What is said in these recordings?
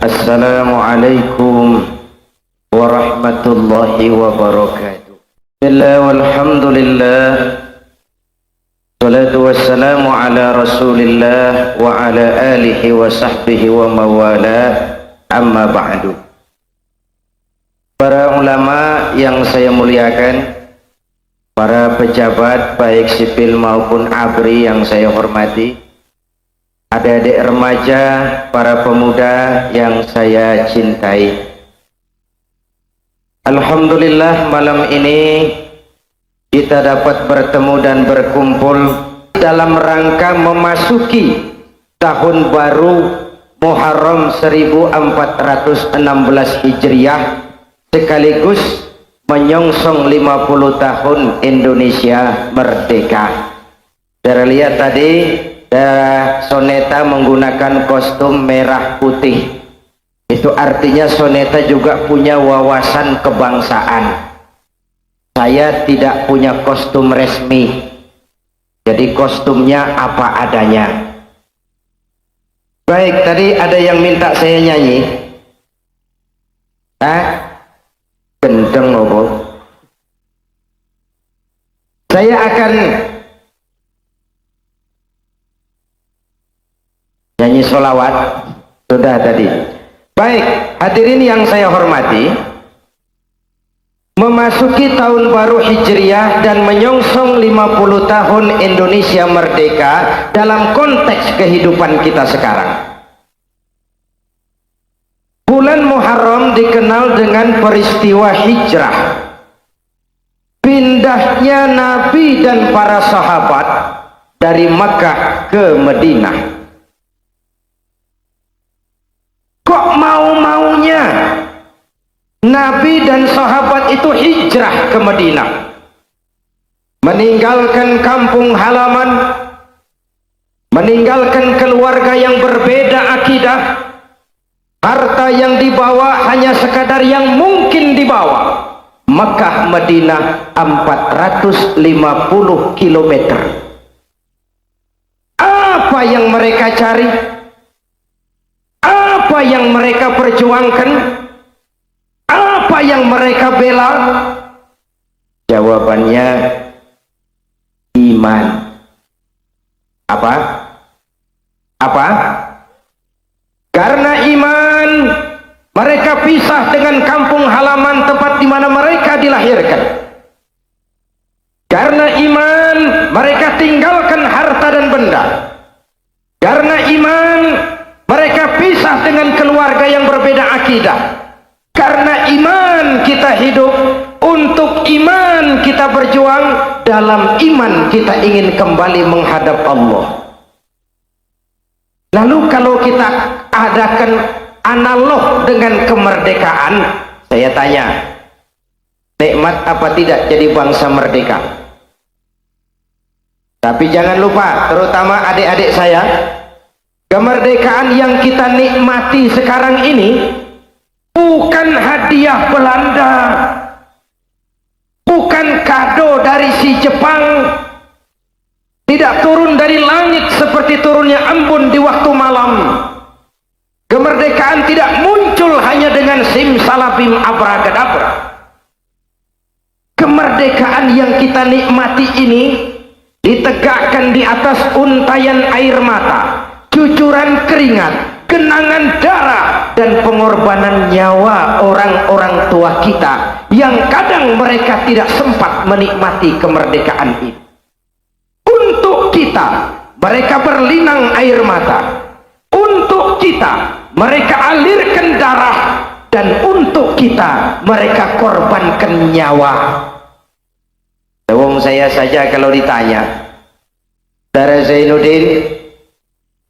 Assalamualaikum warahmatullahi wabarakatuh. Bismillah walhamdulillah, salatu wassalamu ala rasulillah wa ala alihi wa sahbihi wa mawala, amma ba'du. Para ulama yang saya muliakan, para pejabat baik sipil maupun ABRI yang saya hormati, adik-adik remaja, para pemuda yang saya cintai. Alhamdulillah malam ini kita dapat bertemu dan berkumpul dalam rangka memasuki tahun baru Muharram 1416 Hijriah, sekaligus menyongsong 50 tahun Indonesia merdeka. Saya lihat tadi Soneta menggunakan kostum merah putih. Itu artinya Soneta juga punya wawasan kebangsaan. Saya tidak punya kostum resmi, jadi kostumnya apa adanya. Baik, tadi ada yang minta saya nyanyi. Gendeng apa? Saya akan nyanyi sholawat. Sudah tadi. Baik, hadirin yang saya hormati, memasuki tahun baru Hijriah dan menyongsong 50 tahun Indonesia merdeka dalam konteks kehidupan kita sekarang. Bulan Muharram dikenal dengan peristiwa hijrah, pindahnya Nabi dan para sahabat dari Makkah ke Madinah. Kok mau-maunya Nabi dan sahabat itu hijrah ke Madinah, meninggalkan kampung halaman, meninggalkan keluarga yang berbeda akidah, harta yang dibawa hanya sekadar yang mungkin dibawa. Makkah Madinah 450 km. Apa yang mereka cari? Apa yang mereka perjuangkan? Apa yang mereka bela? Jawabannya iman. Apa? Karena iman, mereka pisah dengan kampung halaman tempat di mana mereka dilahirkan. Karena iman, mereka tinggalkan harta dan benda. Karena iman, mereka pisah dengan keluarga yang berbeda akidah. Karena iman kita hidup, untuk iman kita berjuang, dalam iman kita ingin kembali menghadap Allah. Lalu kalau kita adakan analog dengan kemerdekaan, saya tanya, nikmat apa tidak jadi bangsa merdeka? Tapi jangan lupa, terutama adik-adik saya, kemerdekaan yang kita nikmati sekarang ini bukan hadiah Belanda, bukan kado dari si Jepang, tidak turun dari langit seperti turunnya embun di waktu malam. Kemerdekaan tidak muncul hanya dengan simsalabim abracadabra. Kemerdekaan yang kita nikmati ini ditegakkan di atas untayan air mata, cucuran keringat, genangan darah, dan pengorbanan nyawa orang-orang tua kita yang kadang mereka tidak sempat menikmati kemerdekaan ini. Untuk kita, mereka berlinang air mata. Untuk kita, mereka alirkan darah. Dan untuk kita, mereka korbankan nyawa. Wong saya saja kalau ditanya, Saudara Zainuddin,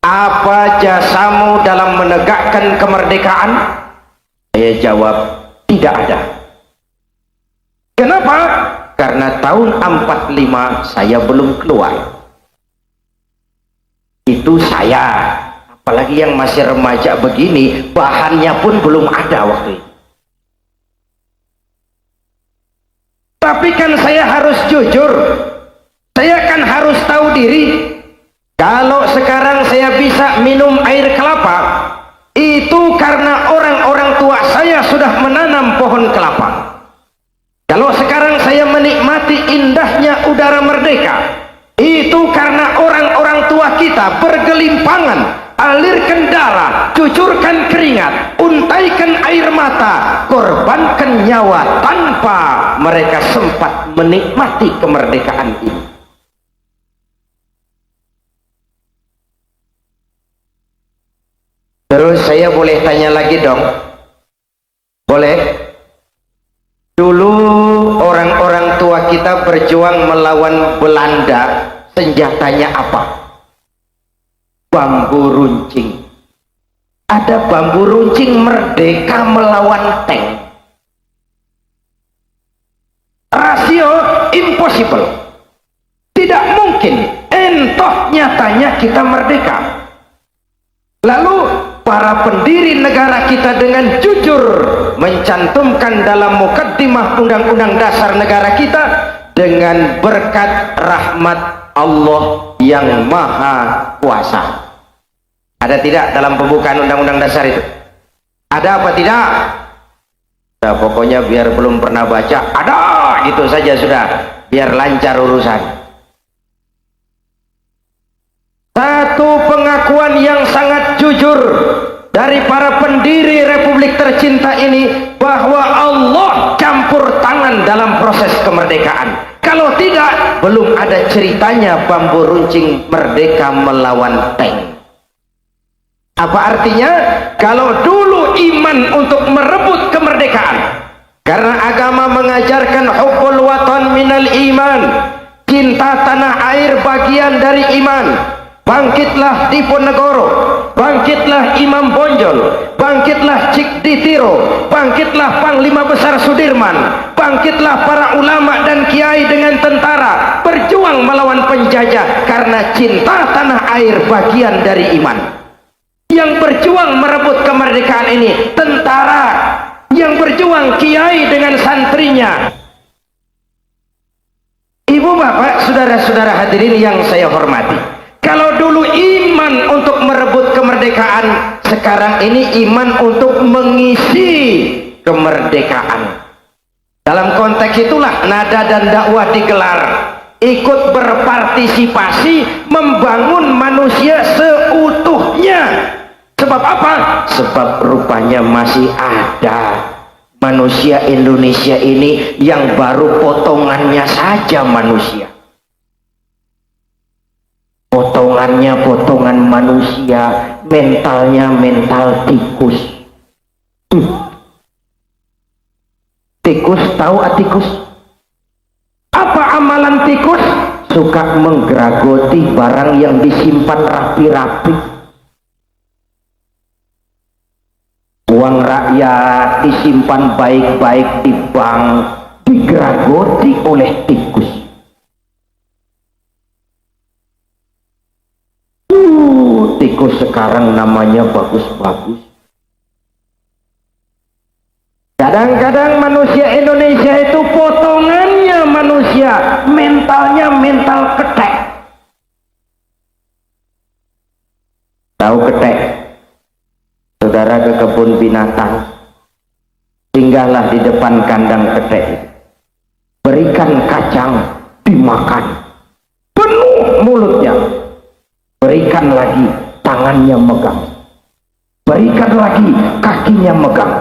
apa jasamu dalam menegakkan kemerdekaan? Saya jawab, tidak ada. Kenapa? Karena tahun 45 saya belum keluar. Itu saya, apalagi yang masih remaja begini, bahannya pun belum ada waktu itu. Tapi kan saya harus jujur, saya kan harus tahu diri. Kalau sekarang saya bisa minum air kelapa, itu karena udara merdeka itu karena orang-orang tua kita bergelimpangan, alirkan darah, cucurkan keringat, untaikan air mata, korbankan nyawa tanpa mereka sempat menikmati kemerdekaan ini. Terus saya boleh tanya lagi dong? Boleh? Dulu orang-orang tua kita berjuang melawan Belanda, senjatanya apa? Bambu runcing. Ada bambu runcing merdeka melawan tank. Rasio impossible. Tidak mungkin. Entoh nyatanya kita merdeka. Lalu para pendiri negara kita dengan jujur mencantumkan dalam mukaddimah Undang-Undang Dasar negara kita dengan berkat rahmat Allah yang Maha Kuasa. Ada tidak dalam pembukaan Undang-Undang Dasar itu? Ada apa tidak? Nah, pokoknya biar belum pernah baca, ada gitu saja sudah, biar lancar urusan. Satu pengakuan yang sangat jujur dari para pendiri Republik tercinta ini bahwa Allah campur tangan dalam proses kemerdekaan. Kalau tidak, belum ada ceritanya bambu runcing merdeka melawan tank. Apa artinya? Kalau dulu iman untuk merebut kemerdekaan, karena agama mengajarkan hubbul watan minal iman, cinta tanah air bagian dari iman. Bangkitlah Diponegoro, bangkitlah Imam Bonjol, bangkitlah Cik Ditiro, bangkitlah Panglima Besar Sudirman, bangkitlah para ulama dan kiai dengan tentara, berjuang melawan penjajah karena cinta tanah air bagian dari iman. Yang berjuang merebut kemerdekaan ini tentara, yang berjuang kiai dengan santrinya. Ibu bapak, saudara-saudara hadirin yang saya hormati, kalau dulu iman untuk merebut kemerdekaan, sekarang ini iman untuk mengisi kemerdekaan. Dalam konteks itulah nada dan dakwah digelar, ikut berpartisipasi membangun manusia seutuhnya. Sebab apa? Sebab rupanya masih ada manusia Indonesia ini yang baru potongannya saja manusia. Potongannya potongan manusia, mentalnya mental tikus. Tikus, tahu tikus? Apa amalan tikus? Suka menggeragoti barang yang disimpan rapi-rapi. Uang rakyat disimpan baik-baik di bank, digeragoti oleh tikus. Tikus sekarang namanya bagus-bagus. Kadang-kadang manusia Indonesia itu potongannya manusia, mentalnya mental ketek. Tahu ketek? Saudara ke kebun binatang, singgahlah di depan kandang ketek, berikan kacang dimakan, penuh mulutnya. Berikan lagi tangannya megang, berikan lagi kakinya megang,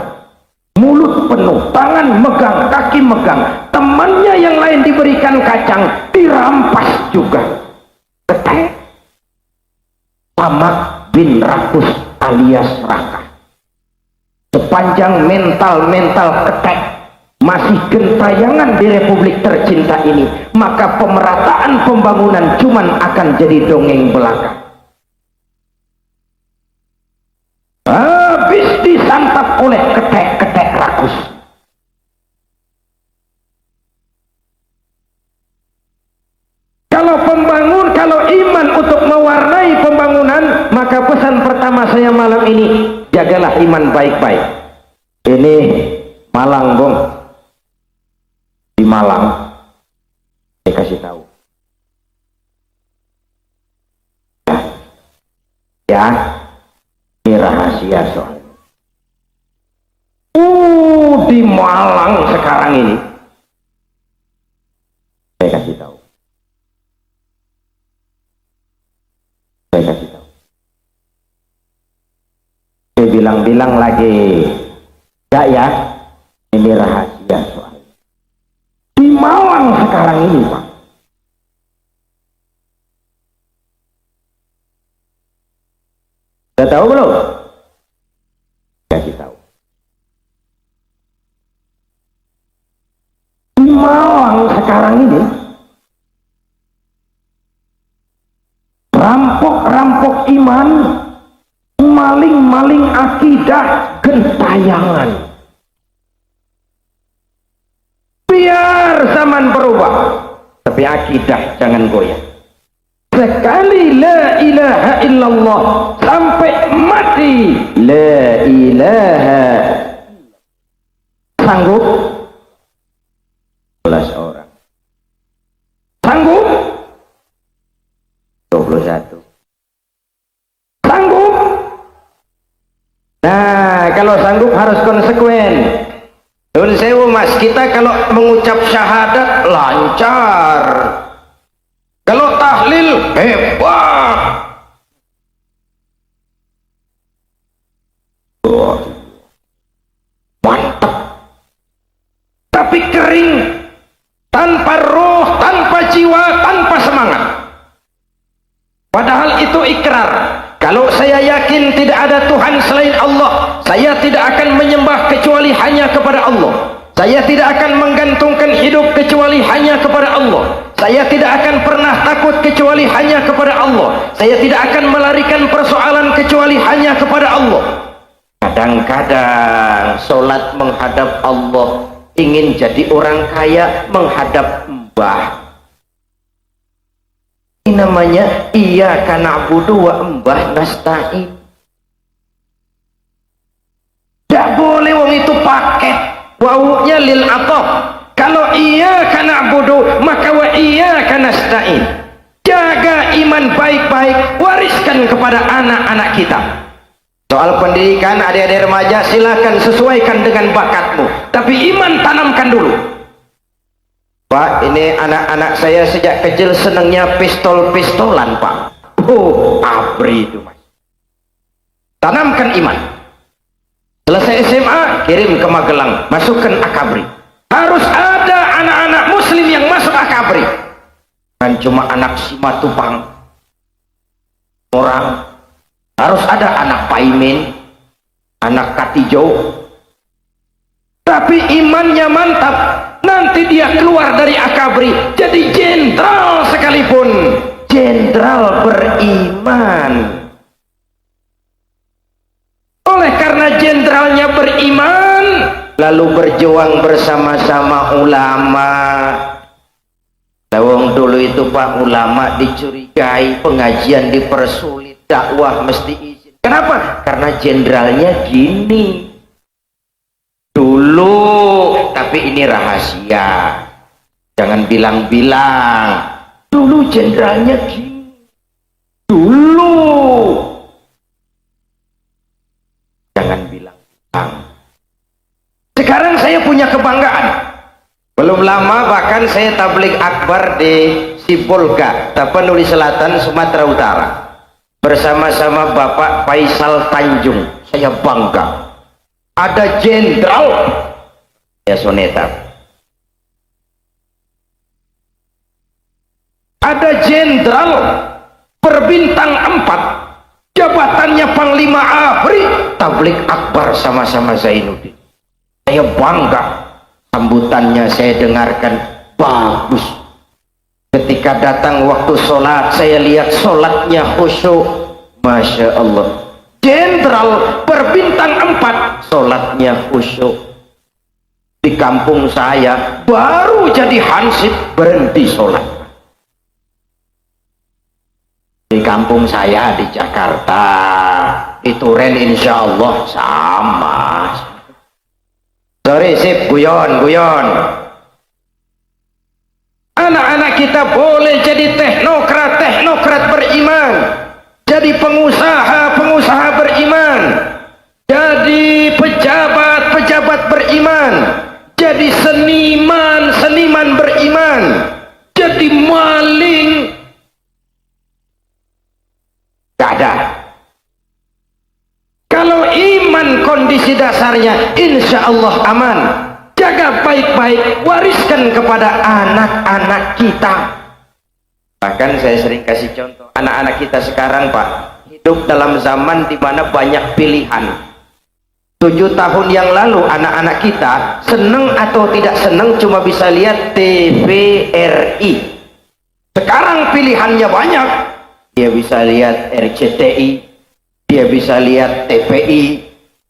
mulut penuh, tangan megang, kaki megang. Temannya yang lain diberikan kacang, dirampas juga. Ketek. Tamak bin Rakus alias Raka. Sepanjang mental-mental ketek masih gentayangan di Republik tercinta ini, maka pemerataan pembangunan cuman akan jadi dongeng belaka. Habis disantap oleh ketek-ketek rakus. Kalau iman untuk mewarnai pembangunan, maka pesan pertama saya malam ini, jagalah iman baik-baik. Ini Malang, Bung. Di Malang, saya kasih tahu ya, ini rahasia soalnya. Di Malang sekarang ini, saya kasih tahu, dibilang-bilang lagi. Enggak ya? Ini rahasia soal. Di Malang sekarang ini, Pak. Sudah tahu belum? Kasih tahu. Di Malang sekarang ini rampok-rampok iman, maling-maling akidah, gentayangan. Biar zaman berubah, tapi akidah jangan goyah. Sekali la ilaha illallah sampai mati la ilaha. Sanggup? 12 orang. Sanggup? 21. Sanggup? Nah, kalau sanggup harus konsekuen. Nun sewu mas, kita kalau mengucap syahadat lancar. Kalau tahlil hebat. Oh, mantap. Tapi kering, tanpa roh, tanpa jiwa, tanpa semangat. Padahal itu ikrar. Kalau saya yakin tidak ada Tuhan selain Allah, saya tidak akan menyembah kecuali hanya kepada Allah. Saya tidak akan menggantungkan hidup kecuali hanya kepada Allah. Saya tidak akan pernah takut kecuali hanya kepada Allah. Saya tidak akan melarikan persoalan kecuali hanya kepada Allah. Kadang-kadang sholat menghadap Allah, ingin jadi orang kaya menghadap mbah. Ini namanya iyyaka na'budu wa iyyaka nasta'in. Tidak boleh wong itu paket. Wawunya lil ataf. Kalau iyyaka na'budu maka wa iyyaka nasta'in. Jaga iman baik-baik, wariskan kepada anak-anak kita. Soal pendidikan adik-adik remaja silakan sesuaikan dengan bakatmu, tapi iman tanamkan dulu. Pak, ini anak-anak saya sejak kecil senangnya pistol-pistolan, Pak. Oh, abri itu, Mas. Tanamkan iman. Selesai SMA, kirim ke Magelang, masukkan akabri. Harus ada anak-anak muslim yang masuk akabri. Bukan cuma anak Simatupang. Orang. Harus ada anak Paimin, anak Katijo. Tapi imannya mantap. Nanti dia keluar dari akabri jadi jenderal sekalipun. Jenderal beriman. Oleh karena jenderalnya beriman, lalu berjuang bersama-sama ulama. Lawang dulu itu Pak, ulama dicurigai, pengajian dipersulit, dakwah mesti izin. Kenapa? Karena jenderalnya gini. Dulu, tapi ini rahasia. Jangan bilang-bilang. Dulu jenderalnya gini. Dulu. Jangan bilang-bilang. Sekarang saya punya kebanggaan. Belum lama bahkan saya tabligh akbar di Sipolga, Tapanuli Selatan, Sumatera Utara. Bersama-sama Bapak Faisal Tanjung. Saya bangga. Ada jenderal ya soneta. Ada jenderal berbintang 4, jabatannya Panglima ABRI, tabligh akbar sama-sama Zainuddin. Saya bangga. Sambutannya saya dengarkan bagus. Ketika datang waktu sholat, saya lihat sholatnya khusyuk. Masya Allah. Jenderal berbintang 4, sholatnya khusyuk. Di kampung saya baru jadi hansip berhenti sholat. Di kampung saya di Jakarta itu Ren insya Allah sama. Sorry sip, guyon. Anak-anak kita boleh jadi teknokrat beriman, jadi pengusaha beriman, jadi pejabat beriman, jadi seniman beriman, jadi maling. Gak ada. Kalau iman kondisi dasarnya insya Allah aman. Jaga baik-baik, wariskan kepada anak-anak kita. Bahkan saya sering kasih contoh, anak-anak kita sekarang Pak, hidup dalam zaman di mana banyak pilihan. 7 tahun yang lalu anak-anak kita seneng atau tidak seneng cuma bisa lihat TVRI. Sekarang pilihannya banyak. Dia bisa lihat RCTI, dia bisa lihat TPI,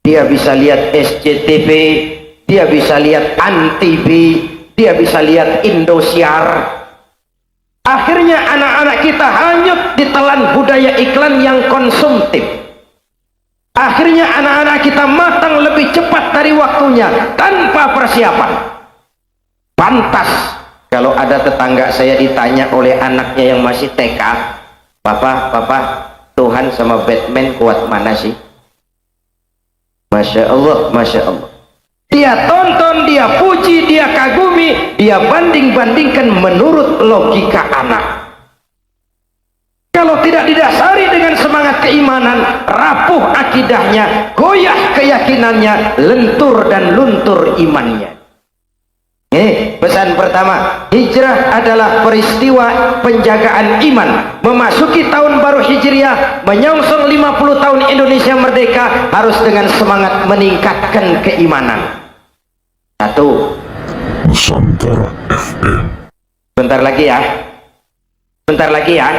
dia bisa lihat SCTV, dia bisa lihat ANTV, dia bisa lihat Indosiar. Akhirnya anak-anak kita hanyut ditelan budaya iklan yang konsumtif. Akhirnya anak-anak kita matang lebih cepat dari waktunya tanpa persiapan. Pantas kalau ada tetangga saya ditanya oleh anaknya yang masih TK, Papa, Tuhan sama Batman kuat mana sih? Masya Allah, Masya Allah. Dia tonton, dia puji, dia kagumi, dia banding-bandingkan menurut logika anak. Kalau tidak didasari dengan semangat keimanan, rapuh akidahnya, goyah keyakinannya, lentur dan luntur imannya. Pesan pertama, hijrah adalah peristiwa penjagaan iman. Memasuki tahun baru Hijriah, menyongsong 50 tahun Indonesia merdeka, harus dengan semangat meningkatkan keimanan. 1. Nusantara FM. Bentar lagi ya. Bentar lagi ya.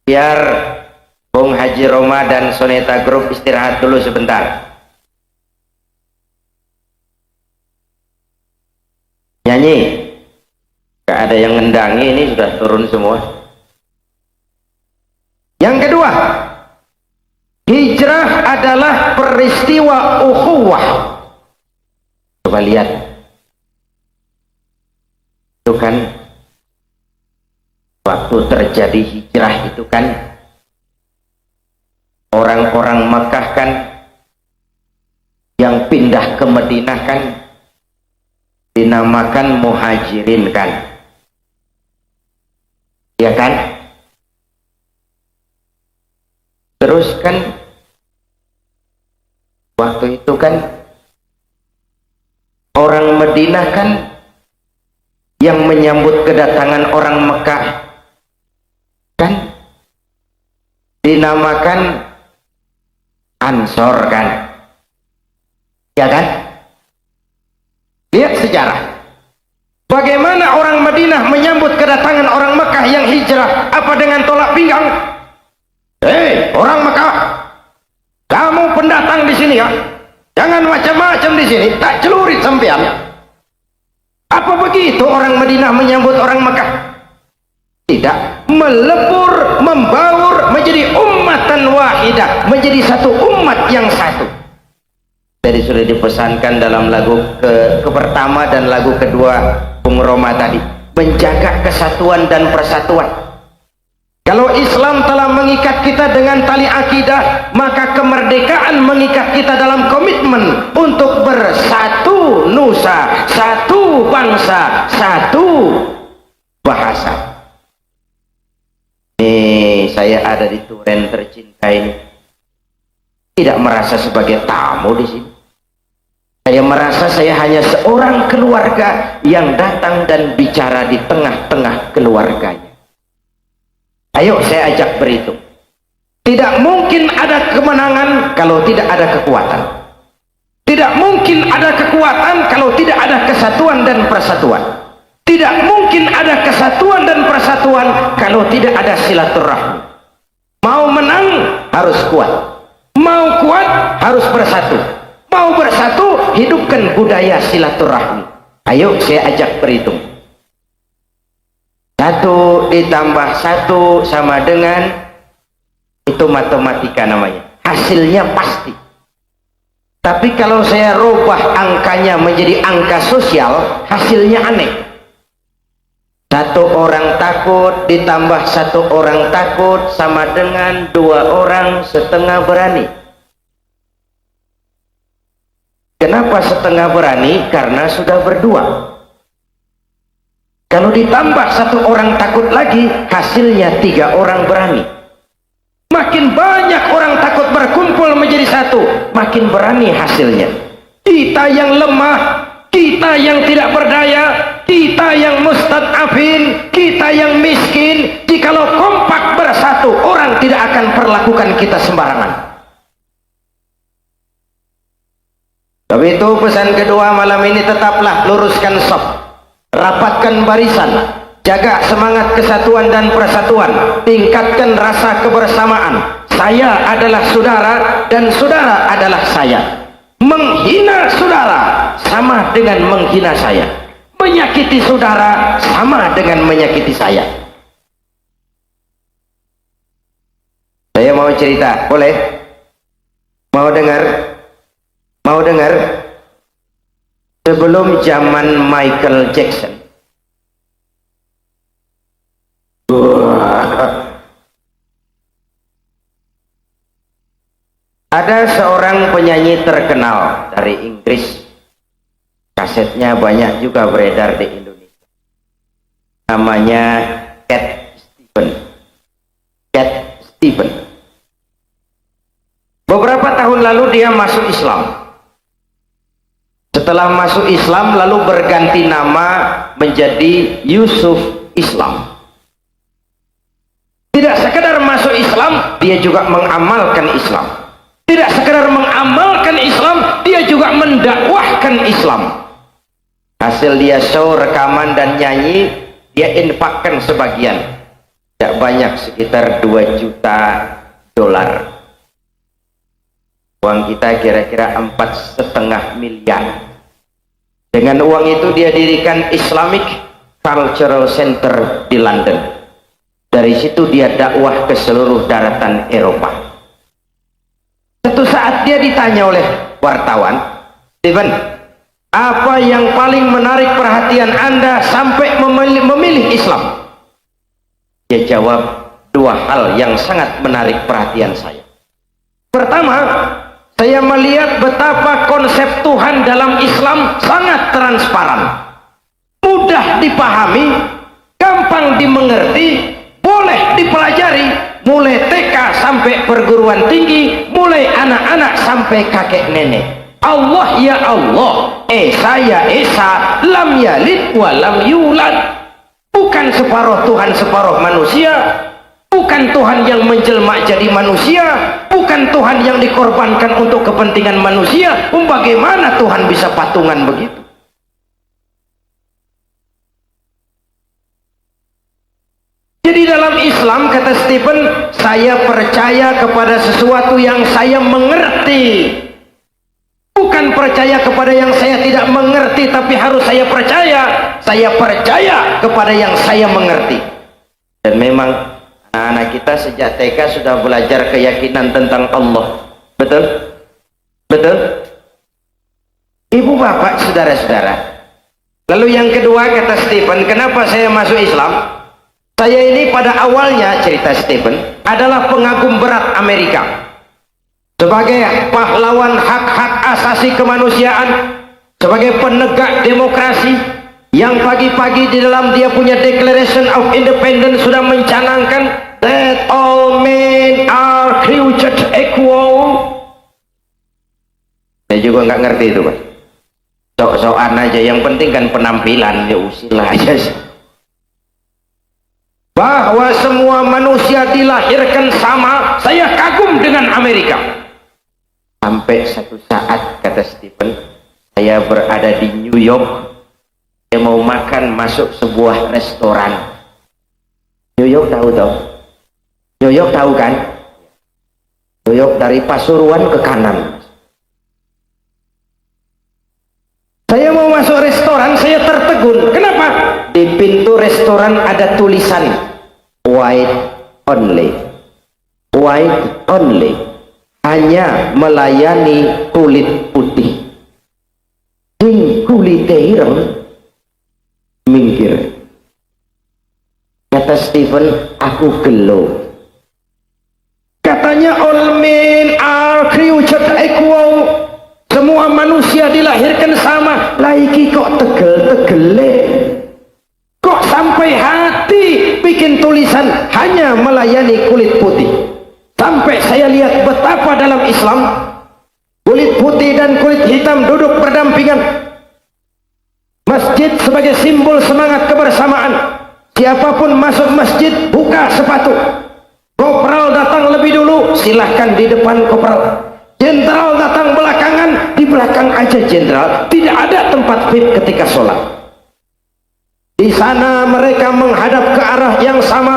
Biar Bung Haji Roma dan Soneta Group istirahat dulu sebentar. Nyanyi. Gak ada yang ngendangi, ini sudah turun semua. Yang kedua, hijrah adalah peristiwa ukhuwah. Coba lihat. Itu kan waktu terjadi hijrah itu kan orang-orang Makkah kan yang pindah ke Madinah kan dinamakan muhajirin kan, ya kan? Terus kan waktu itu kan orang Madinah kan yang menyambut kedatangan orang Mekah kan dinamakan Ansor kan, ya kan? Lihat sejarah bagaimana orang Madinah menyambut kedatangan orang Mekah yang hijrah. Apa dengan tolak pinggang? Orang Mekah, kamu pendatang di sini ya, jangan macam-macam di sini, tak celurit sampean. Apa begitu orang Madinah menyambut orang Mekah? Tidak, melebur, membaur menjadi ummatan wahidah, menjadi satu umat yang satu. Jadi sudah dipesankan dalam lagu ke pertama dan lagu kedua Bung Roma tadi, menjaga kesatuan dan persatuan. Kalau Islam telah mengikat kita dengan tali akidah, maka kemerdekaan mengikat kita dalam komitmen untuk bersatu nusa, satu bangsa, satu bahasa. Saya ada di Turen tercinta ini, tidak merasa sebagai tamu di sini. Saya merasa saya hanya seorang keluarga yang datang dan bicara di tengah-tengah keluarganya. Ayo saya ajak berhitung. Tidak mungkin ada kemenangan kalau tidak ada kekuatan. Tidak mungkin ada kekuatan kalau tidak ada kesatuan dan persatuan. Tidak mungkin ada kesatuan dan persatuan kalau tidak ada silaturahmi. Mau menang harus kuat. Mau kuat harus bersatu. Mau bersatu, hidupkan budaya silaturahmi. Ayo saya ajak berhitung. 1 ditambah 1 sama dengan, itu matematika namanya, hasilnya pasti. Tapi kalau saya rubah angkanya menjadi angka sosial, hasilnya aneh. 1 orang takut ditambah 1 orang takut sama dengan 2 orang setengah berani. Kenapa setengah berani? Karena sudah berdua. Kalau ditambah 1 orang takut lagi, hasilnya 3 orang berani. Makin banyak orang takut berkumpul menjadi bersatu, makin berani hasilnya. Kita yang lemah, kita yang tidak berdaya, kita yang mustad'afin, kita yang miskin, jikalau kompak bersatu, orang tidak akan perlakukan kita sembarangan. Tapi itu pesan kedua malam ini, tetaplah luruskan shaf, rapatkan barisan, jaga semangat kesatuan dan persatuan, tingkatkan rasa kebersamaan. Saya adalah saudara dan saudara adalah saya. Menghina saudara sama dengan menghina saya, menyakiti saudara sama dengan menyakiti saya. Saya mau cerita, boleh? Mau dengar? Mau dengar? Sebelum zaman Michael Jackson, ada seorang penyanyi terkenal dari Inggris. Kasetnya banyak juga beredar di Indonesia. Namanya Cat Stevens. Cat Stevens. Beberapa tahun lalu dia masuk Islam. Setelah masuk Islam lalu berganti nama menjadi Yusuf Islam. Tidak sekedar masuk Islam, dia juga mengamalkan Islam. Tidak sekedar mengamalkan Islam, dia juga mendakwahkan Islam. Hasil dia show, rekaman dan nyanyi, dia infakkan sebagian. Tidak banyak, sekitar 2 juta dolar. Uang kita kira-kira 4,5 miliar. Dengan uang itu dia dirikan Islamic Cultural Center di London. Dari situ dia dakwah ke seluruh daratan Eropa. Suatu saat dia ditanya oleh wartawan, Stephen, apa yang paling menarik perhatian Anda sampai memilih Islam? Dia jawab, 2 hal yang sangat menarik perhatian saya. Pertama, saya melihat betapa konsep Tuhan dalam Islam sangat transparan, mudah dipahami, gampang dimengerti, boleh dipelajari, mulai TK sampai perguruan tinggi, mulai anak-anak sampai kakek nenek. Allah ya Allah, Esa ya Esa, lam yalid wa lam yulad. Bukan separuh Tuhan separuh manusia, bukan Tuhan yang menjelma jadi manusia, bukan Tuhan yang dikorbankan untuk kepentingan manusia. Bagaimana Tuhan bisa patungan begitu? Jadi dalam Islam, kata Stephen, saya percaya kepada sesuatu yang saya mengerti, bukan percaya kepada yang saya tidak mengerti, tapi harus saya percaya. Saya percaya kepada yang saya mengerti. Dan memang anak kita sejak TK sudah belajar keyakinan tentang Allah. Betul? Betul? Ibu bapak, saudara-saudara. Lalu yang kedua, kata Stephen, kenapa saya masuk Islam? Saya ini pada awalnya, cerita Stephen, adalah pengagum berat Amerika. Sebagai pahlawan hak-hak asasi kemanusiaan, sebagai penegak demokrasi, yang pagi-pagi di dalam dia punya Declaration of Independence sudah mencanangkan that all men are created equal. Saya juga nggak ngerti itu, Pak. Sok-sokan aja, yang penting kan penampilan, ya usilah aja sih. Bahwa semua manusia dilahirkan sama. Saya kagum dengan Amerika. Sampai satu saat, kata Stephen, saya berada di New York. Saya mau makan, masuk sebuah restoran. New York tahu toh? New York tahu kan? New York dari Pasuruan ke kanan. Saya mau masuk restoran, saya tertegun. Kenapa? Di pintu restoran ada tulisan white only. White only. Hanya melayani kulit putih. Sing kulit ireng minggir. Kata Stephen, aku gelo. Katanya all men are created equal. Semua manusia dilahirkan sama. Laiki kok tegel-tegele, kok sampai hati bikin tulisan hanya melayani kulit putih. Sampai saya lihat betapa dalam Islam putih dan kulit hitam duduk berdampingan. Masjid sebagai simbol semangat kebersamaan. Siapapun masuk masjid, buka sepatu. Kopral datang lebih dulu, silahkan di depan kopral. Jenderal datang belakangan, di belakang aja jenderal. Tidak ada tempat fit ketika sholat. Di sana mereka menghadap ke arah yang sama,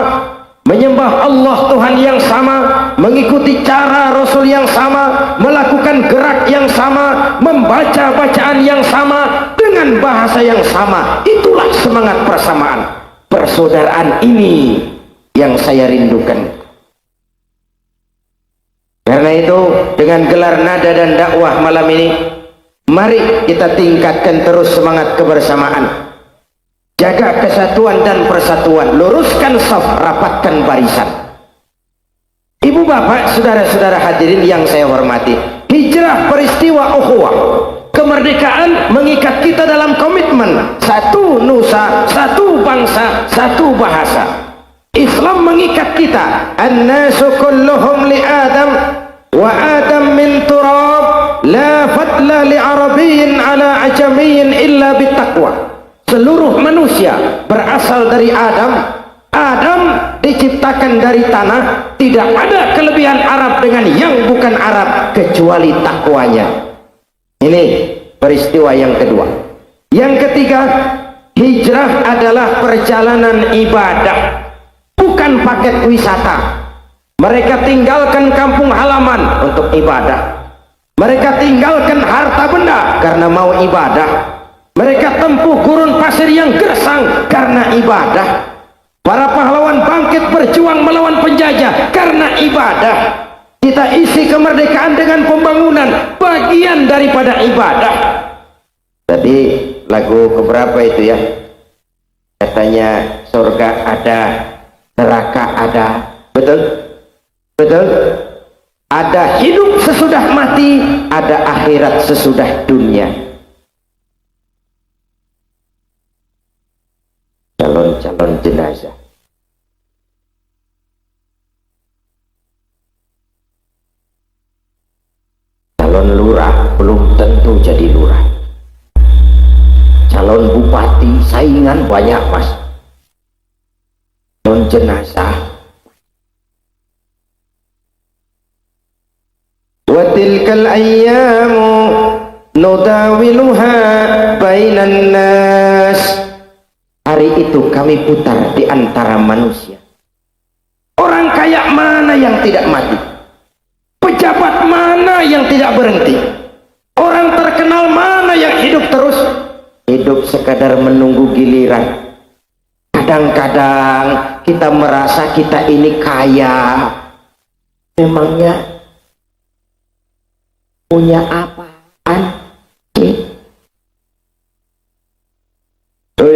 menyembah Allah Tuhan yang sama, mengikuti cara Rasul yang sama, melakukan gerak yang sama, membaca bacaan yang sama, dengan bahasa yang sama. Itulah semangat persamaan. Persaudaraan ini yang saya rindukan. Karena itu, dengan gelar nada dan dakwah malam ini, mari kita tingkatkan terus semangat kebersamaan. Jaga kesatuan dan persatuan, luruskan saf, rapatkan barisan. Ibu bapak, saudara-saudara hadirin yang saya hormati, hijrah peristiwa ukhuwah, kemerdekaan mengikat kita dalam komitmen satu nusa, satu bangsa, satu bahasa. Islam mengikat kita, an-nasu kulluhum li Adam wa Adam min turab, la fadla li arabiyyin ala ajamiyyin illa bittaqwa. Seluruh manusia berasal dari Adam. Adam diciptakan dari tanah. Tidak ada kelebihan Arab dengan yang bukan Arab kecuali takwanya. Ini peristiwa yang kedua. Yang ketiga, hijrah adalah perjalanan ibadah, bukan paket wisata. Mereka tinggalkan kampung halaman untuk ibadah. Mereka tinggalkan harta benda karena mau ibadah. Mereka tempuh gurun pasir yang gersang karena ibadah. Para pahlawan bangkit berjuang melawan penjajah karena ibadah. Kita isi kemerdekaan dengan pembangunan, bagian daripada ibadah. Tadi lagu keberapa itu ya? Katanya surga ada, neraka ada. Betul? Betul? Ada hidup sesudah mati, ada akhirat sesudah dunia. Calon-calon jenazah. Calon lurah belum tentu jadi lurah. Calon bupati saingan banyak mas. Calon jenazah. Wa tilkal ayyamu nudawiluha bainan nas. Hari itu kami putar di antara manusia. Orang kaya mana yang tidak mati? Pejabat mana yang tidak berhenti? Orang terkenal mana yang hidup terus? Hidup sekadar menunggu giliran. Kadang-kadang kita merasa kita ini kaya. Memangnya punya apaan?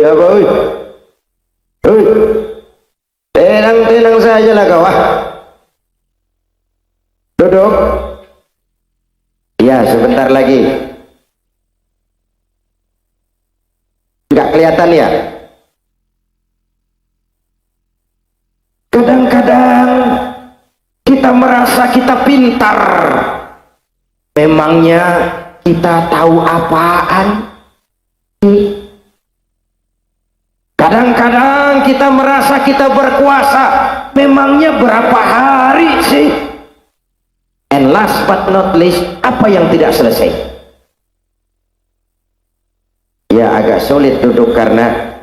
Apa oi? Oi. Tenang-tenang saja lah kau. Duduk. Ya, sebentar lagi. Enggak kelihatan ya? Kadang-kadang kita merasa kita pintar. Memangnya kita tahu apaan? Kadang-kadang kita merasa kita berkuasa. Memangnya berapa hari sih? And last but not least, apa yang tidak selesai? Ya agak sulit duduk karena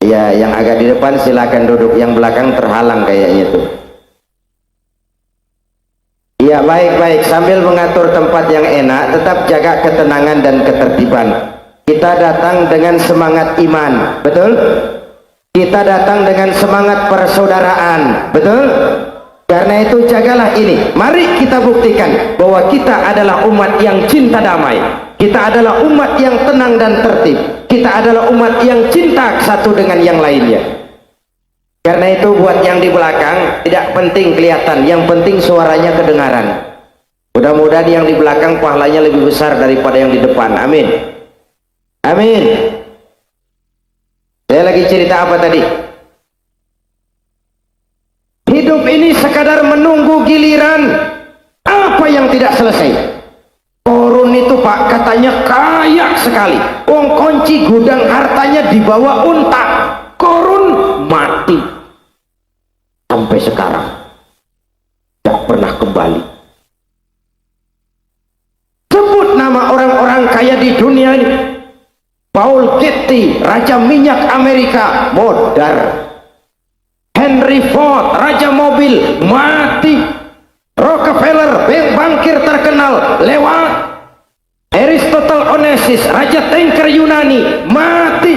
ya yang agak di depan silakan duduk, yang belakang terhalang kayaknya tuh. Ya baik-baik, sambil mengatur tempat yang enak, tetap jaga ketenangan dan ketertiban. Kita datang dengan semangat iman, betul? Kita datang dengan semangat persaudaraan, betul? Karena itu jagalah ini. Mari kita buktikan bahwa kita adalah umat yang cinta damai. Kita adalah umat yang tenang dan tertib. Kita adalah umat yang cinta satu dengan yang lainnya. Karena itu buat yang di belakang tidak penting kelihatan, yang penting suaranya kedengaran. Mudah-mudahan yang di belakang pahalanya lebih besar daripada yang di depan. Amin. Amin. Saya lagi cerita apa tadi? Hidup ini sekadar menunggu giliran. Apa apa yang tidak selesai? Korun itu Pak katanya kaya sekali. Kunci gudang hartanya dibawa unta. Korun mati. Sampai sekarang tidak pernah kembali. Sebut nama orang-orang kaya di dunia ini. Paul Getty, Raja Minyak Amerika, modar. Henry Ford, Raja Mobil, mati. Rockefeller, bankir terkenal, lewat. Aristotle Onassis, Raja tanker Yunani, mati.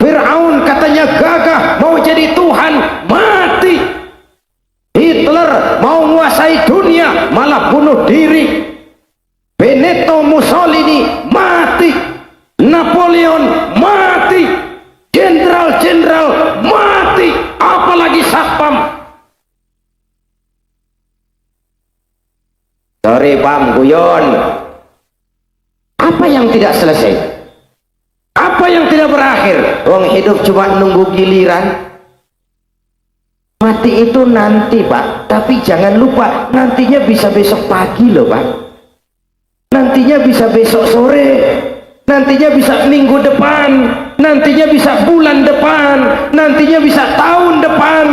Fir'aun katanya gagah mau jadi Tuhan, mati. Hitler mau menguasai dunia, malah bunuh diri. Benito Mussolini mati. Napoleon mati. Jenderal-jenderal mati. Apalagi Satpam. Sorry Pam, guyon. Apa yang tidak selesai? Apa yang tidak berakhir? Wong hidup cuma nunggu giliran. Mati itu nanti Pak, tapi jangan lupa nantinya bisa besok pagi loh Pak. Nantinya bisa besok sore. Nantinya bisa minggu depan. Nantinya bisa bulan depan. Nantinya bisa tahun depan.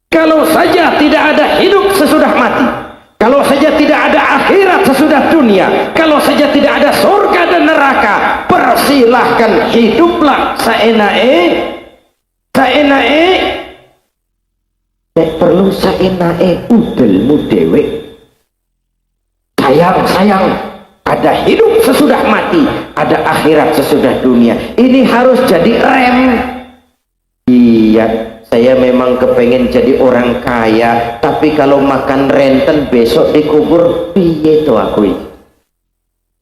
Kalau saja tidak ada hidup sesudah mati, kalau saja tidak ada akhirat sesudah dunia, kalau saja tidak ada surga dan neraka, persilahkan hiduplah saenae. Perlu saenae udelmu dewe. Sayang, ada hidup sesudah mati, ada akhirat sesudah dunia. Ini harus jadi rem. Iya, saya memang kepengen jadi orang kaya, tapi kalau makan renten besok dikubur, piye to aku?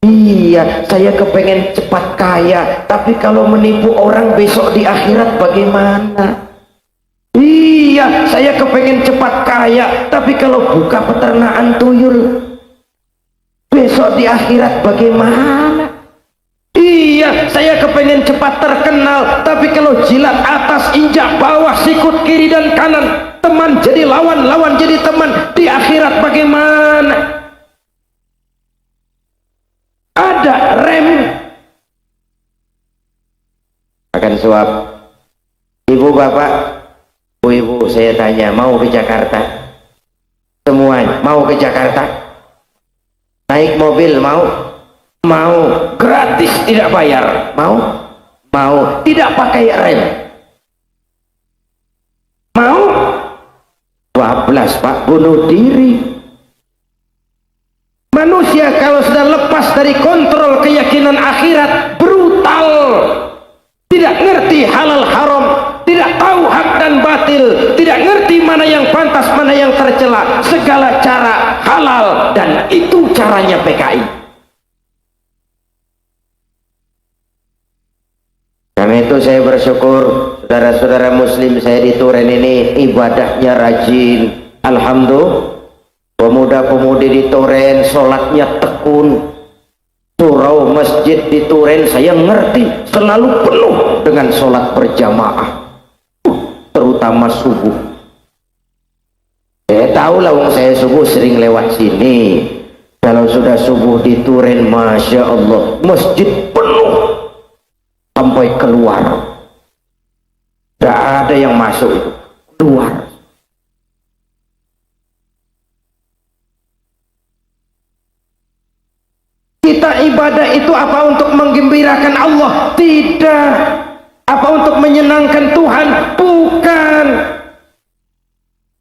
Iya, saya kepengen cepat kaya, tapi kalau menipu orang besok di akhirat bagaimana? Iya, saya kepengen cepat kaya, tapi kalau buka peternakan tuyul besok di akhirat bagaimana? Iya, saya kepengen cepat terkenal, tapi kalau jilat atas injak bawah, sikut kiri dan kanan, teman jadi lawan, lawan jadi teman, di akhirat bagaimana? Ada rem. Akan suap. Ibu bapak, ibu saya tanya, mau ke Jakarta? Semua mau ke Jakarta? Naik mobil mau? Mau. Gratis tidak bayar? Mau? Mau. Tidak pakai rem? Mau? 12 Pak, bunuh diri. Manusia kalau sudah lepas dari kontrol keyakinan akhirat, brutal. Tidak ngerti halal haram, tidak tahu hak dan batil, tidak ngerti mana yang pantas, mana yang tercela, segala cara halal, dan itu caranya PKI. Karena itu saya bersyukur saudara-saudara muslim saya di Turen ini ibadahnya rajin. Alhamdulillah, pemuda-pemudi di Turen sholatnya tekun. Surau masjid di Turen saya ngerti selalu penuh dengan sholat berjamaah, terutama subuh. Saya tahu lah, wong saya subuh sering lewat sini. Kalau sudah subuh di Turen, masya Allah, masjid penuh sampai keluar. Tidak ada yang masuk itu, keluar. Kita ibadah itu apa untuk menggembirakan Allah? Tidak. Apa untuk menyenangkan Tuhan? Bukan.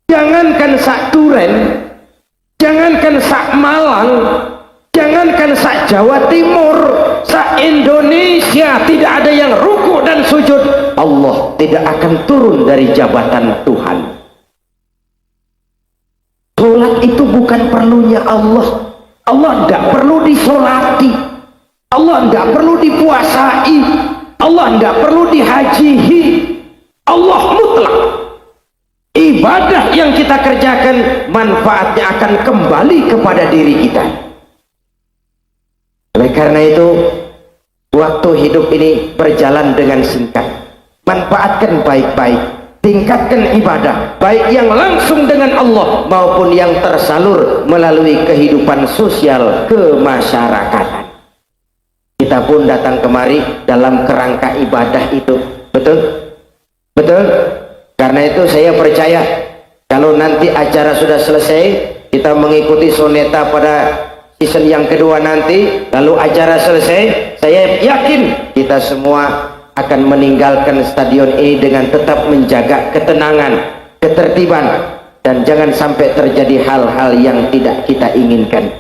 Jangankan sak Duren, jangankan sak Malang, jangankan sak Jawa Timur, sak Indonesia tidak ada yang ruku dan sujud, Allah tidak akan turun dari jabatan Tuhan. Sholat itu bukan perlunya Allah. Allah tidak perlu disolati, Allah tidak perlu dipuasai, Allah tidak perlu dihajihi. Allah mutlak. Ibadah yang kita kerjakan manfaatnya akan kembali kepada diri kita. Oleh karena itu, waktu hidup ini berjalan dengan singkat. Manfaatkan baik-baik. tingkatkan ibadah, baik yang langsung dengan Allah maupun yang tersalur melalui kehidupan sosial kemasyarakatan. Kita pun datang kemari dalam kerangka ibadah itu. Betul? Betul? Karena itu saya percaya kalau nanti acara sudah selesai, kita mengikuti soneta pada season yang kedua nanti, lalu acara selesai, saya yakin kita semua akan meninggalkan stadion ini dengan tetap menjaga ketenangan, ketertiban, dan jangan sampai terjadi hal-hal yang tidak kita inginkan.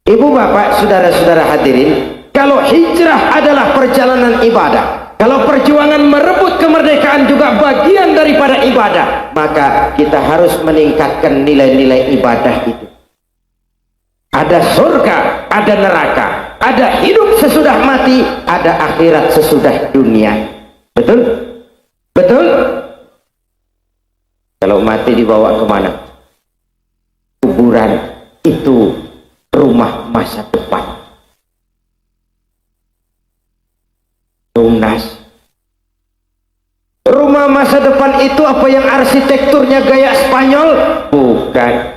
Ibu bapak, saudara-saudara hadirin, kalau hijrah adalah perjalanan ibadah, kalau perjuangan merebut kemerdekaan juga bagian daripada ibadah, maka kita harus meningkatkan nilai-nilai ibadah itu. Ada surga, ada neraka, ada hidup sesudah mati, ada akhirat sesudah dunia. Betul? Betul? Kalau mati dibawa kemana? Kuburan itu rumah masa depan. Lunas. Rumah masa depan itu apa yang arsitekturnya gaya Spanyol? Bukan.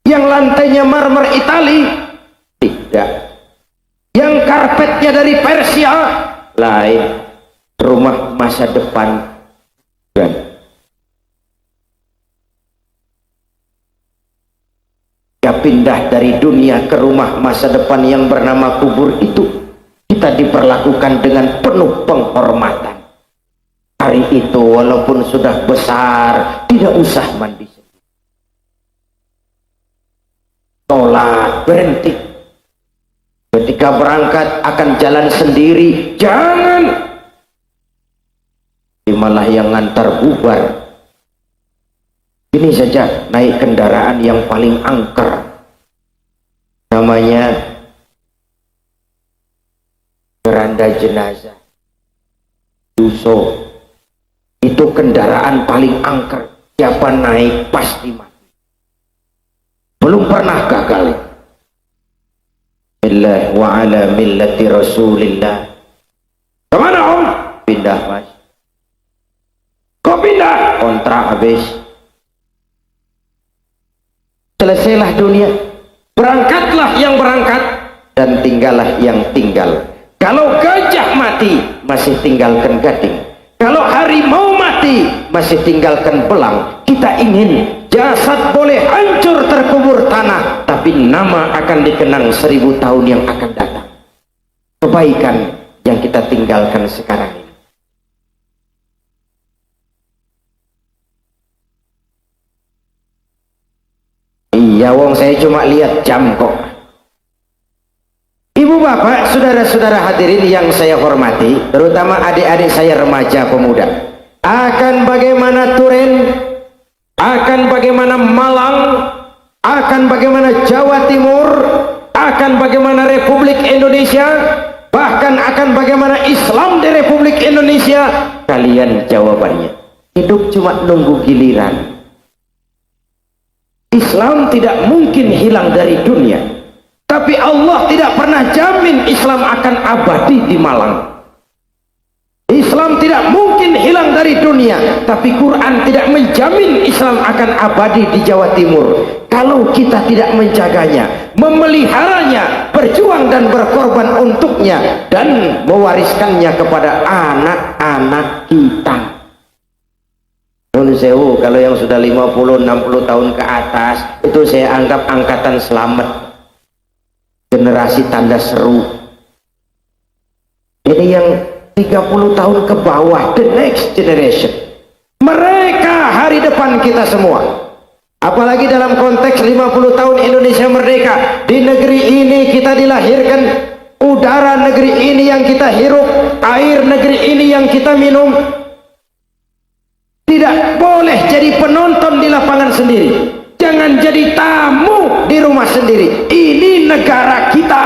Yang lantainya marmer Itali? Tidak. Yang karpetnya dari Persia? Lain. Rumah masa depan. Bukan. Ya, pindah dari dunia ke rumah masa depan yang bernama kubur itu, kita diperlakukan dengan penuh penghormatan. Hari itu walaupun sudah besar, tidak usah mandi. Tolak, berhenti. Ketika berangkat akan jalan sendiri, jangan. Malah yang ngantar bubar. Ini saja naik kendaraan yang paling angker. Namanya keranda jenazah. Duso. Itu kendaraan paling angker. Siapa naik pasti mati. Belum pernah gagal. Billah wa ala millati Rasulillah. Kemana om? Pindah mas. Kok pindah? Kontrak habis. Selesailah dunia. Berangkatlah yang berangkat dan tinggallah yang tinggal. Kalau gajah mati, masih tinggalkan gading. Kalau harimau mati, masih tinggalkan belang. Kita ingin jasad boleh hancur terkubur tanah, tapi nama akan dikenang 1000 tahun yang akan datang. Kebaikan yang kita tinggalkan sekarang ini. Iya wong, saya cuma lihat jam kok. Ibu bapak, saudara-saudara hadirin yang saya hormati, terutama adik-adik saya remaja pemuda, akan bagaimana Turen, akan bagaimana Malang, akan bagaimana Jawa Timur, akan bagaimana Republik Indonesia, bahkan akan bagaimana Islam di Republik Indonesia, kalian jawabannya. Hidup cuma nunggu giliran. Islam tidak mungkin hilang dari dunia, tapi Allah tidak pernah jamin Islam akan abadi di Malang. Islam tidak mungkin hilang dari dunia, tapi Quran tidak menjamin Islam akan abadi di Jawa Timur. Kalau kita tidak menjaganya, memeliharanya, berjuang dan berkorban untuknya, dan mewariskannya kepada anak-anak kita. Nun sewu, kalau yang sudah 50-60 tahun ke atas, itu saya anggap angkatan selamat. Generasi tanda seru. Ini yang 30 tahun ke bawah, the next generation. Mereka hari depan kita semua. Apalagi dalam konteks 50 tahun Indonesia merdeka. Di negeri ini kita dilahirkan, udara negeri ini yang kita hirup, air negeri ini yang kita minum. Tidak boleh jadi penonton di lapangan sendiri. Jangan jadi tamu di rumah sendiri. Ini negara kita.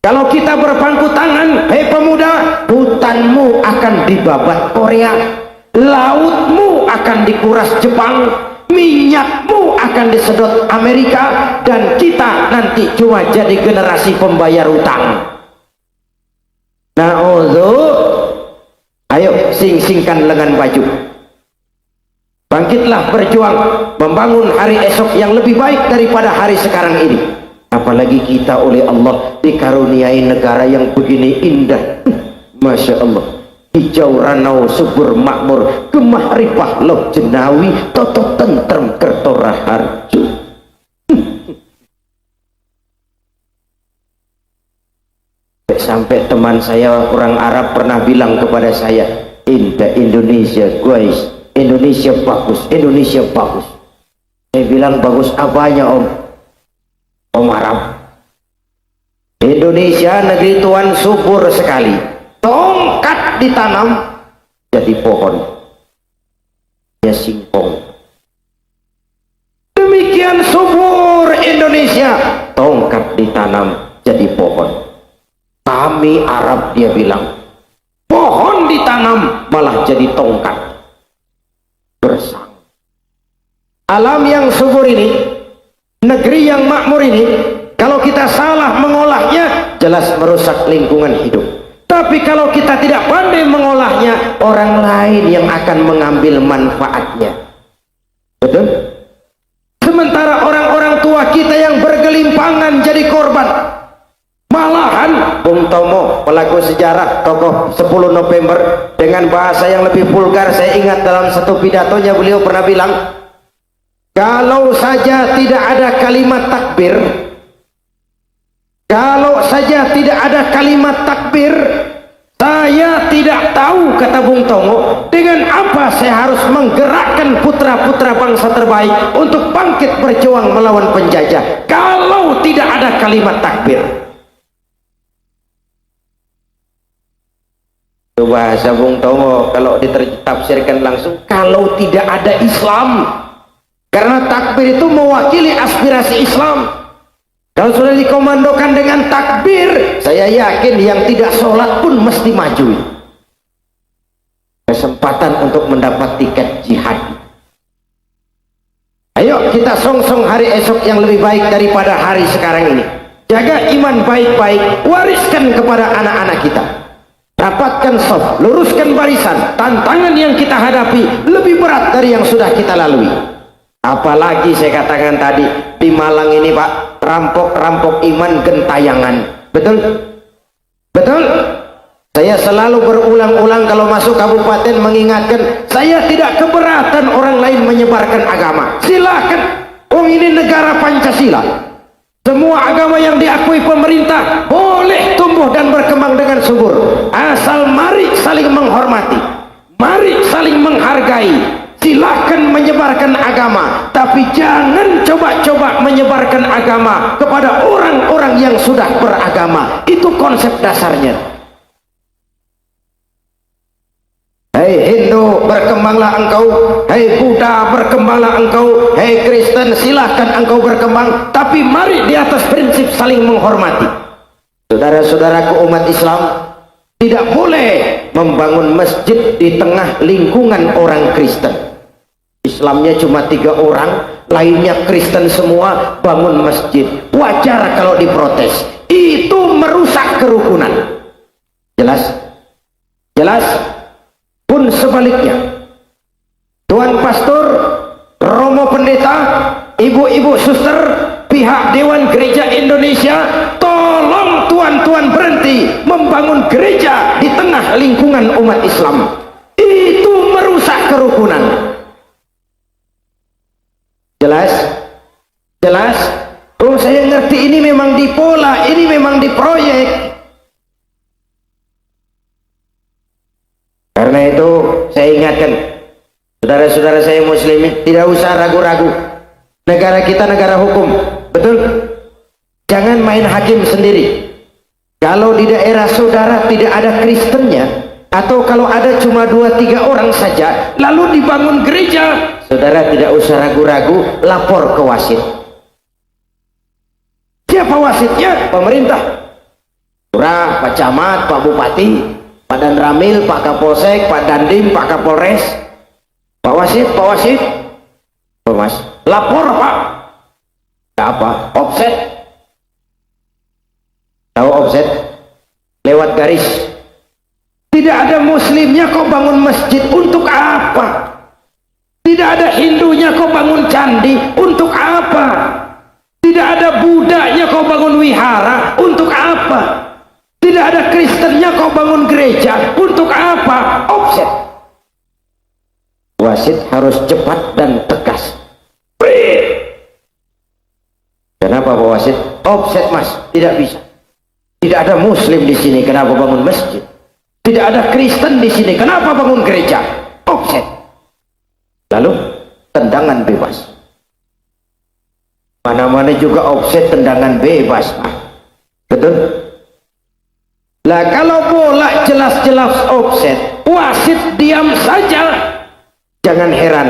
Kalau kita berpangku tangan, hei pemuda, hutanmu akan dibabat Korea, lautmu akan dikuras Jepang, minyakmu akan disedot Amerika, dan kita nanti cuma jadi generasi pembayar utang. Ayo sing-singkan lengan baju. Bangkitlah berjuang membangun hari esok yang lebih baik daripada hari sekarang ini. Apalagi kita oleh Allah dikaruniai negara yang begini indah. Masya Allah. Hijau ranau subur makmur, gemah ripah loh jenawi, toto tentrem kerto raharju. Sampai teman saya orang Arab pernah bilang kepada saya, indah Indonesia guys, Indonesia bagus, Indonesia bagus. Saya bilang bagus apanya Om Arab? Indonesia negeri Tuhan subur sekali. Tongkat ditanam jadi pohon, ya singkong. Demikian subur Indonesia, tongkat ditanam jadi pohon. Kami Arab, dia bilang, pohon ditanam malah jadi tongkat. Bersang. Alam yang subur ini, negeri yang makmur ini, kalau kita salah mengolahnya, jelas merusak lingkungan hidup. Tapi kalau kita tidak pandai mengolahnya, orang lain yang akan mengambil manfaatnya. Betul? Sementara orang-orang tua kita yang bergelimpangan jadi korban. Malahan Bung Tomo, pelaku sejarah, tokoh 10 November, dengan bahasa yang lebih vulgar, saya ingat dalam satu pidatonya beliau pernah bilang, kalau saja tidak ada kalimat takbir, kalau saja tidak ada kalimat takbir, saya tidak tahu, kata Bung Tomo, dengan apa saya harus menggerakkan putra-putra bangsa terbaik untuk bangkit berjuang melawan penjajah kalau tidak ada kalimat takbir. Itu bahasa Bung Tomo, kalau ditafsirkan langsung, kalau tidak ada Islam. Karena takbir itu mewakili aspirasi Islam. Kalau sudah dikomandokan dengan takbir, saya yakin yang tidak sholat pun mesti maju. Kesempatan untuk mendapat tiket jihad. Ayo kita song-song hari esok yang lebih baik daripada hari sekarang ini. Jaga iman baik-baik, wariskan kepada anak-anak kita. Rapatkan shaf, luruskan barisan. Tantangan yang kita hadapi lebih berat dari yang sudah kita lalui. Apalagi saya katakan tadi, di Malang ini Pak, rampok-rampok iman gentayangan. Betul? Betul? Saya selalu berulang-ulang kalau masuk kabupaten mengingatkan, saya tidak keberatan orang lain menyebarkan agama. Silakan. Oh, ini negara Pancasila. Semua agama yang diakui pemerintah boleh tumbuh dan berkembang dengan subur. Asal mari saling menghormati, mari saling menghargai. Silahkan menyebarkan agama, tapi jangan coba-coba menyebarkan agama kepada orang-orang yang sudah beragama. Itu konsep dasarnya. Hei Hindu, berkembanglah engkau. Hei Buddha, berkembanglah engkau. Hei Kristen, silahkan engkau berkembang, tapi mari di atas prinsip saling menghormati. Saudara-saudaraku umat Islam, tidak boleh membangun masjid di tengah lingkungan orang Kristen. Islamnya cuma 3 orang, lainnya Kristen semua, bangun masjid. Wajar kalau diprotes. Itu merusak kerukunan. Jelas? Jelas? Pun sebaliknya, Tuan Pastor, Romo Pendeta, ibu-ibu suster, pihak Dewan Gereja Indonesia, tolong tuan-tuan berhenti membangun gereja di tengah lingkungan umat Islam. Itu merusak kerukunan. Jelas? Jelas? Oh, saya ngerti, ini memang dipola, ini memang diproyek. Karena itu saya ingatkan saudara-saudara saya muslimin, tidak usah ragu-ragu. Negara kita negara hukum, betul? Jangan main hakim sendiri. Kalau di daerah saudara tidak ada Kristennya, atau kalau ada cuma 2-3 orang saja, lalu dibangun gereja, saudara tidak usah ragu-ragu, lapor ke wasit. Siapa wasitnya? Pemerintah. Lurah, Pak Camat, Pak Bupati, Pak Danramil, Pak Kapolsek, Pak Dandim, Pak Kapolres. Pak Wasit, Pak Wasit. Pak Mas, lapor Pak. Apa? Offset. Tahu offset? Lewat garis. Tidak ada muslimnya kok bangun masjid, untuk apa? Tidak ada Hindunya kau bangun candi, untuk apa? Tidak ada Budanya kau bangun wihara, untuk apa? Tidak ada Kristennya kau bangun gereja, untuk apa? Offset. Wasit harus cepat dan tegas. Kenapa Pak Wasit? Offset Mas, tidak bisa. Tidak ada Muslim di sini, kenapa bangun masjid? Tidak ada Kristen di sini, kenapa bangun gereja? Offset. Lalu tendangan bebas. Mana-mana juga offset, tendangan bebas, Pak. Betul? Lah kalau bola jelas-jelas offset, wasit diam saja. Jangan heran,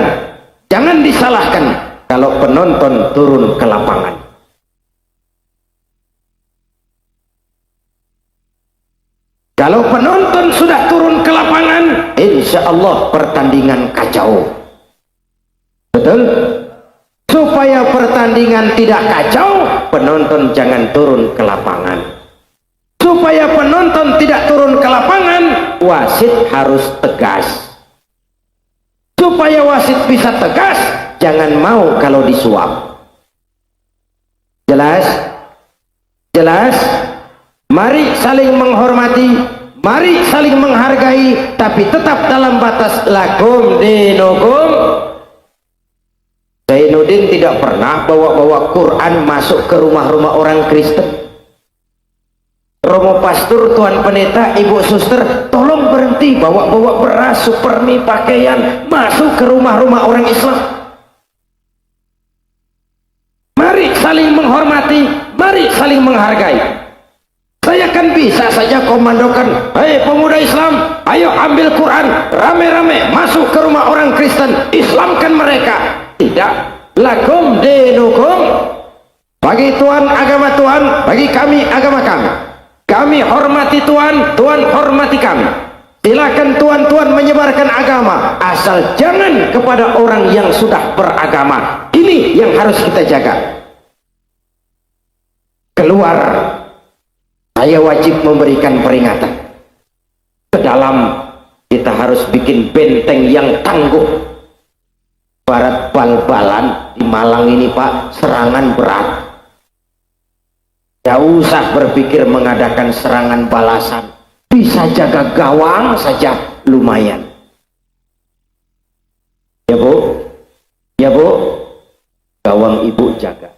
jangan disalahkan kalau penonton turun ke lapangan. Kalau penonton sudah turun ke lapangan, insya Allah pertandingan kacau. Betul? Supaya pertandingan tidak kacau, penonton jangan turun ke lapangan. Supaya penonton tidak turun ke lapangan, wasit harus tegas. Supaya wasit bisa tegas, jangan mau kalau disuap. Jelas? Jelas? Mari saling menghormati, mari saling menghargai, tapi tetap dalam batas lakum dinukum. Zainuddin tidak pernah bawa-bawa Quran masuk ke rumah-rumah orang Kristen. Romo pastor, tuan pendeta, ibu suster, tolong berhenti bawa-bawa beras, supermi, pakaian masuk ke rumah-rumah orang Islam. Mari saling menghormati, mari saling menghargai. Saya kan bisa saja komandokan, hei pemuda Islam, ayo ambil Quran, rame-rame masuk ke rumah orang Kristen, Islamkan mereka. Tidak, lakum dinukum. Bagi Tuhan agama Tuhan, bagi kami agama kami. Kami hormati Tuhan, Tuhan hormati kami. Silakan tuan-tuan menyebarkan agama, asal jangan kepada orang yang sudah beragama. Ini yang harus kita jaga. Keluar, saya wajib memberikan peringatan. Ke dalam, kita harus bikin benteng yang tangguh. Barat bal-balan di Malang ini Pak, serangan berat. Tidak usah berpikir mengadakan serangan balasan, bisa jaga gawang saja lumayan. Ya Bu, ya Bu, gawang ibu jaga.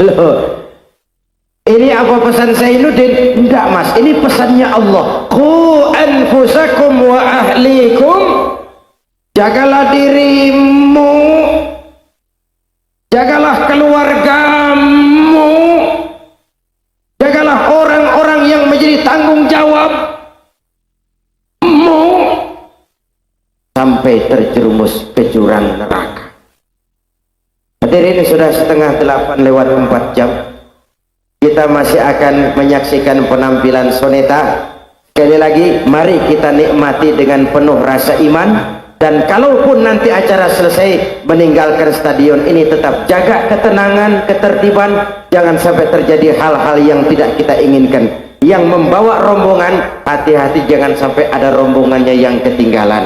Loh, ini apa pesan Zainuddin? Enggak Mas, ini pesannya Allah. Qu anfusakum wa ahlikum, jagalah dirimu, jagalah keluargamu, jagalah orang-orang yang menjadi tanggung jawabmu sampai terjerumus ke jurang neraka. Hadirin, sudah setengah 8:04 jam. Kita masih akan menyaksikan penampilan soneta. Sekali lagi, mari kita nikmati dengan penuh rasa iman. Dan kalaupun nanti acara selesai, meninggalkan stadion ini tetap jaga ketenangan, ketertiban, jangan sampai terjadi hal-hal yang tidak kita inginkan. Yang membawa rombongan, hati-hati jangan sampai ada rombongannya yang ketinggalan.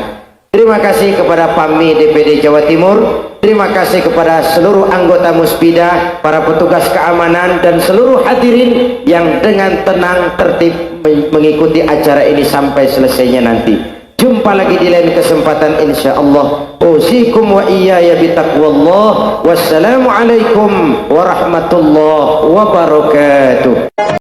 Terima kasih kepada PAMI DPD Jawa Timur, terima kasih kepada seluruh anggota Muspida, para petugas keamanan, dan seluruh hadirin yang dengan tenang tertib mengikuti acara ini sampai selesainya nanti. Jumpa lagi di lain kesempatan insyaallah. Usikum wa iyaya bitaqwallah. Wassalamualaikum warahmatullahi wabarakatuh.